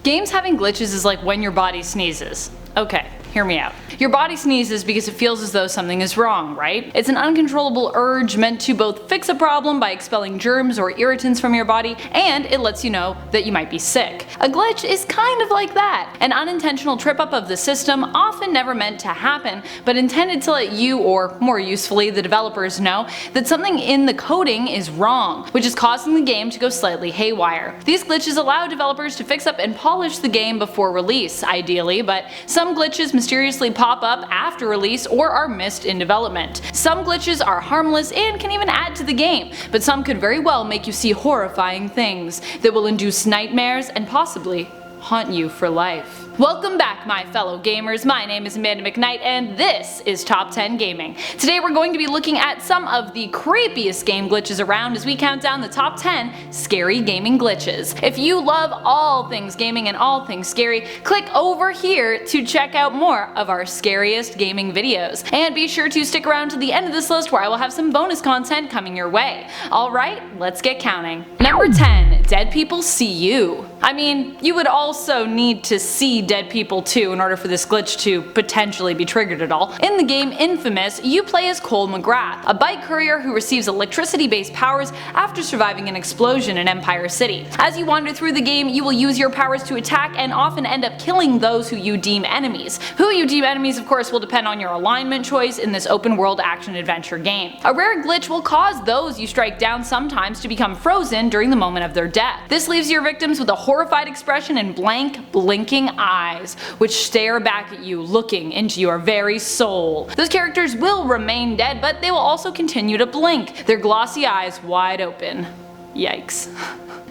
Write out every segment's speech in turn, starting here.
Games having glitches is like when your body sneezes. Okay, hear me out. Your body sneezes because it feels as though something is wrong, right? It's an uncontrollable urge meant to both fix a problem by expelling germs or irritants from your body, and it lets you know that you might be sick. A glitch is kind of like that. An unintentional trip up of the system, often never meant to happen, but intended to let you, or more usefully the developers, know that something in the coding is wrong, which is causing the game to go slightly haywire. These glitches allow developers to fix up and polish the game before release, ideally, but some glitches mysteriously pop up after release or are missed in development. Some glitches are harmless and can even add to the game, but some could very well make you see horrifying things that will induce nightmares and possibly haunt you for life. Welcome back, my fellow gamers. My name is Amanda McKnight and this is Top 10 Gaming. Today we're going to be looking at some of the creepiest game glitches around as we count down the top 10 scary gaming glitches. If you love all things gaming and all things scary, click over here to check out more of our scariest gaming videos. And be sure to stick around to the end of this list where I will have some bonus content coming your way. Alright, let's get counting. Number 10. Dead people see you. I mean, you would also need to see dead people too in order for this glitch to potentially be triggered at all. In the game Infamous, you play as Cole McGrath, a bike courier who receives electricity-based powers after surviving an explosion in Empire City. As you wander through the game, you will use your powers to attack and often end up killing those who you deem enemies. Who you deem enemies, of course, will depend on your alignment choice in this open-world action-adventure game. A rare glitch will cause those you strike down sometimes to become frozen during the moment of their death. This leaves your victims with a horrified expression and blank, blinking eyes, which stare back at you, looking into your very soul. Those characters will remain dead, but they will also continue to blink, their glossy eyes wide open. Yikes.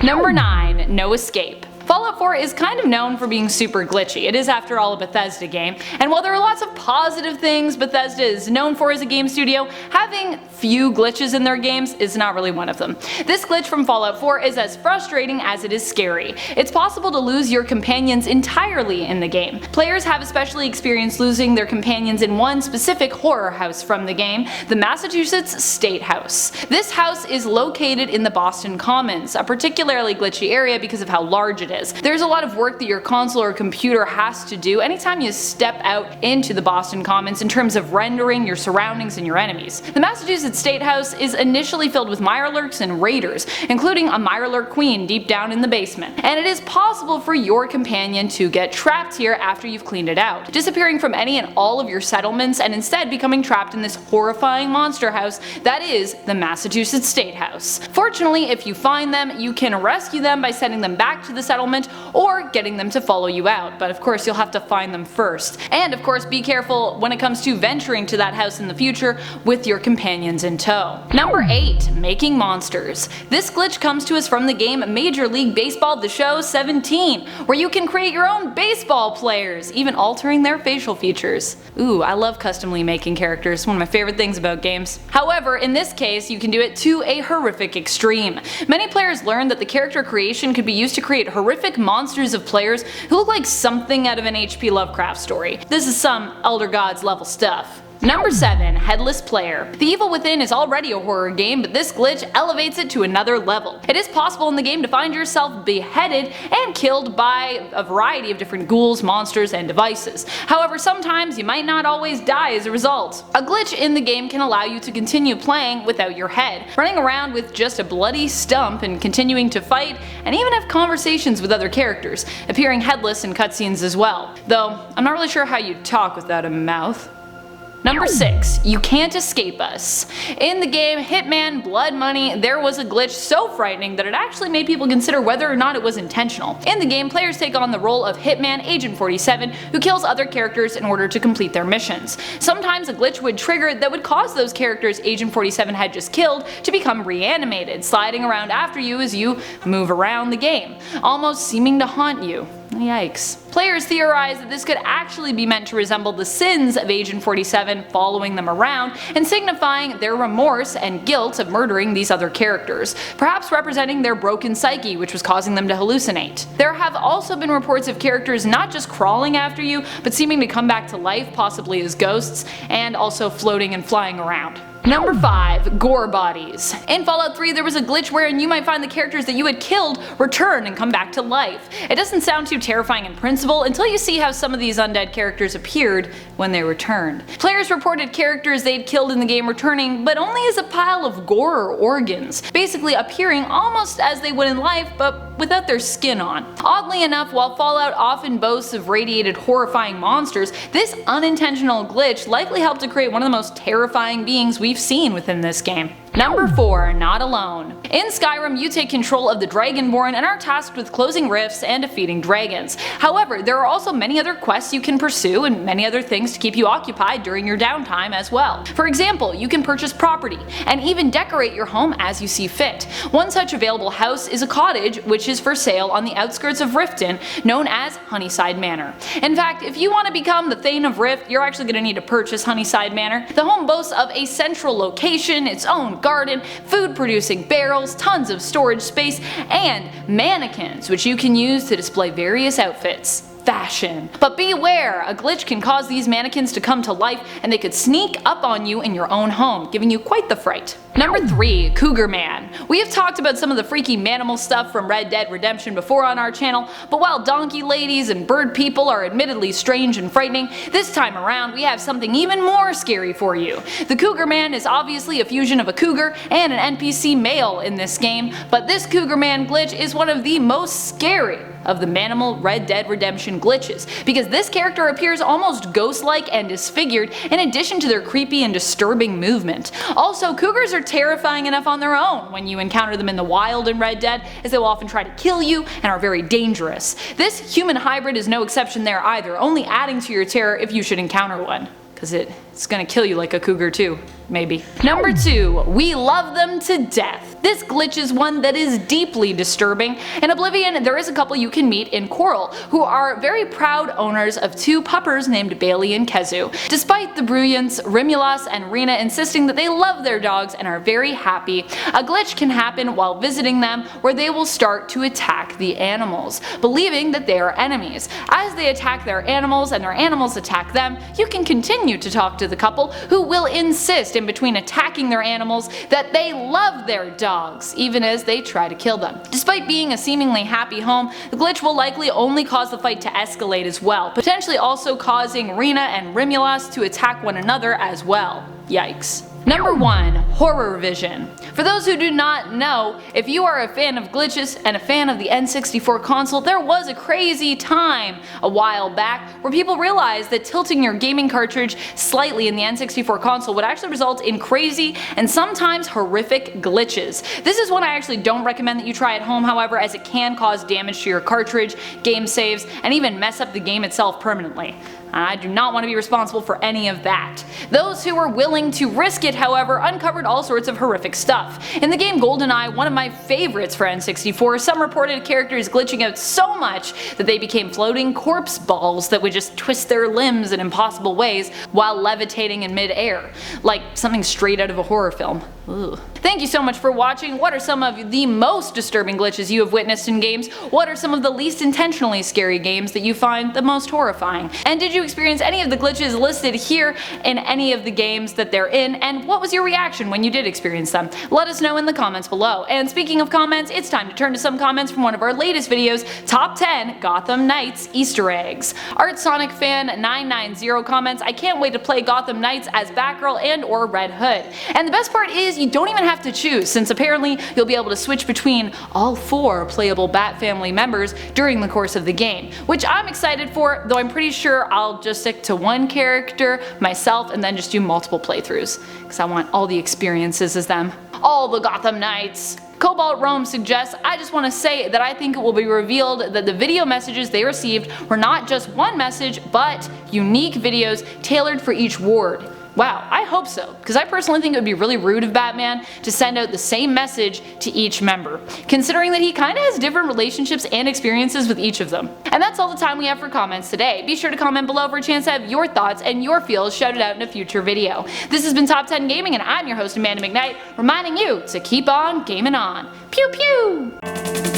Number 9. No escape. Fallout 4 is kind of known for being super glitchy. It is, after all, a Bethesda game, and while there are lots of positive things Bethesda is known for as a game studio, having few glitches in their games is not really one of them. This glitch from Fallout 4 is as frustrating as it is scary. It's possible to lose your companions entirely in the game. Players have especially experienced losing their companions in one specific horror house from the game, the Massachusetts State House. This house is located in the Boston Commons, a particularly glitchy area because of how large it is. There's a lot of work that your console or computer has to do anytime you step out into the Boston Commons in terms of rendering your surroundings and your enemies. The Massachusetts State House is initially filled with mirelurks and raiders, including a mirelurk queen deep down in the basement, and it is possible for your companion to get trapped here after you've cleaned it out, disappearing from any and all of your settlements and instead becoming trapped in this horrifying monster house that is the Massachusetts State House. Fortunately, if you find them, you can rescue them by sending them back to the settlement or getting them to follow you out, but of course you'll have to find them first. And of course be careful when it comes to venturing to that house in the future with your companions in tow. Number 8. Making monsters. This glitch comes to us from the game Major League Baseball The Show 17, where you can create your own baseball players, even altering their facial features. Ooh, I love customly making characters, one of my favorite things about games. However, in this case you can do it to a horrific extreme. Many players learned that the character creation could be used to create horrific monsters of players who look like something out of an H.P. Lovecraft story. This is some Elder Gods level stuff. Number 7. Headless Player. The Evil Within is already a horror game, but this glitch elevates it to another level. It is possible in the game to find yourself beheaded and killed by a variety of different ghouls, monsters, and devices. However, sometimes you might not always die as a result. A glitch in the game can allow you to continue playing without your head, running around with just a bloody stump and continuing to fight, and even have conversations with other characters, appearing headless in cutscenes as well. Though, I'm not really sure how you talk without a mouth. Number 6. You can't escape us. In the game Hitman Blood Money, there was a glitch so frightening that it actually made people consider whether or not it was intentional. In the game, players take on the role of Hitman Agent 47, who kills other characters in order to complete their missions. Sometimes a glitch would trigger that would cause those characters Agent 47 had just killed to become reanimated, sliding around after you as you move around the game, almost seeming to haunt you. Yikes. Players theorize that this could actually be meant to resemble the sins of Agent 47 following them around and signifying their remorse and guilt of murdering these other characters, perhaps representing their broken psyche which was causing them to hallucinate. There have also been reports of characters not just crawling after you, but seeming to come back to life, possibly as ghosts, and also floating and flying around. Number 5. Gore Bodies. In Fallout 3 there was a glitch wherein you might find the characters that you had killed return and come back to life. It doesn't sound too terrifying in principle until you see how some of these undead characters appeared when they returned. Players reported characters they'd killed in the game returning, but only as a pile of gore or organs, basically appearing almost as they would in life but without their skin on. Oddly enough, while Fallout often boasts of radiated horrifying monsters, this unintentional glitch likely helped to create one of the most terrifying beings we've seen within this game. Number 4. Not alone. In Skyrim, you take control of the Dragonborn and are tasked with closing rifts and defeating dragons. However, there are also many other quests you can pursue and many other things to keep you occupied during your downtime as well. For example, you can purchase property and even decorate your home as you see fit. One such available house is a cottage which is for sale on the outskirts of Riften, known as Honeyside Manor. In fact, if you want to become the Thane of Rift, you're actually going to need to purchase Honeyside Manor. The home boasts of a central location, its own garden, food producing barrels, tons of storage space, and mannequins which you can use to display various outfits. Fashion. But beware, a glitch can cause these mannequins to come to life and they could sneak up on you in your own home, giving you quite the fright. Number 3. Cougar Man. We have talked about some of the freaky manimal stuff from Red Dead Redemption before on our channel, but while donkey ladies and bird people are admittedly strange and frightening, this time around we have something even more scary for you. The Cougar Man is obviously a fusion of a cougar and an NPC male in this game, but this Cougar Man glitch is one of the most scary of the manimal Red Dead Redemption glitches, because this character appears almost ghost-like and disfigured in addition to their creepy and disturbing movement. Also, cougars are terrifying enough on their own when you encounter them in the wild in Red Dead, as they will often try to kill you and are very dangerous. This human hybrid is no exception there either, only adding to your terror if you should encounter one. Because it's gonna kill you like a cougar too, maybe. Number 2. We love them to death. This glitch is one that is deeply disturbing. In Oblivion, there is a couple you can meet in Coral, who are very proud owners of 2 puppers named Bailey and Kezu. Despite the brilliance, Rimulas and Rena insisting that they love their dogs and are very happy, a glitch can happen while visiting them where they will start to attack the animals, believing that they are enemies. As they attack their animals and their animals attack them, you can continue to talk to the couple, who will insist in between attacking their animals that they love their dogs, even as they try to kill them. Despite being a seemingly happy home, the glitch will likely only cause the fight to escalate as well, potentially also causing Rena and Rimulas to attack one another as well. Yikes. Number 1. Horror Vision. For those who do not know, if you are a fan of glitches and a fan of the N64 console, there was a crazy time a while back where people realized that tilting your gaming cartridge slightly in the N64 console would actually result in crazy and sometimes horrific glitches. This is one I actually don't recommend that you try at home, however, as it can cause damage to your cartridge, game saves, and even mess up the game itself permanently. I do not want to be responsible for any of that. Those who were willing to risk it, however, uncovered all sorts of horrific stuff. In the game GoldenEye, one of my favorites for N64, some reported characters glitching out so much that they became floating corpse balls that would just twist their limbs in impossible ways while levitating in mid-air, like something straight out of a horror film. Ugh. Thank you so much for watching. What are some of the most disturbing glitches you have witnessed in games? What are some of the least intentionally scary games that you find the most horrifying? And did you experience any of the glitches listed here in any of the games that they're in, and what was your reaction when you did experience them? Let us know in the comments below. And speaking of comments, it's time to turn to some comments from one of our latest videos, Top 10 Gotham Knights Easter Eggs. Art Sonic Fan 990 comments, I can't wait to play Gotham Knights as Batgirl and or Red Hood. And the best part is you don't even have to choose, since apparently you'll be able to switch between all 4 playable Bat family members during the course of the game, which I'm excited for, though I'm pretty sure I'll just stick to one character myself and then just do multiple playthroughs, because I want all the experiences as them. All the Gotham Knights. Cobalt Rome suggests, I just want to say that I think it will be revealed that the video messages they received were not just one message, but unique videos tailored for each ward. Wow, I hope so, because I personally think it would be really rude of Batman to send out the same message to each member, considering that he kinda has different relationships and experiences with each of them. And that's all the time we have for comments today. Be sure to comment below for a chance to have your thoughts and your feels shouted out in a future video. This has been Top 10 Gaming, and I'm your host Amanda McKnight, reminding you to keep on gaming on. Pew pew!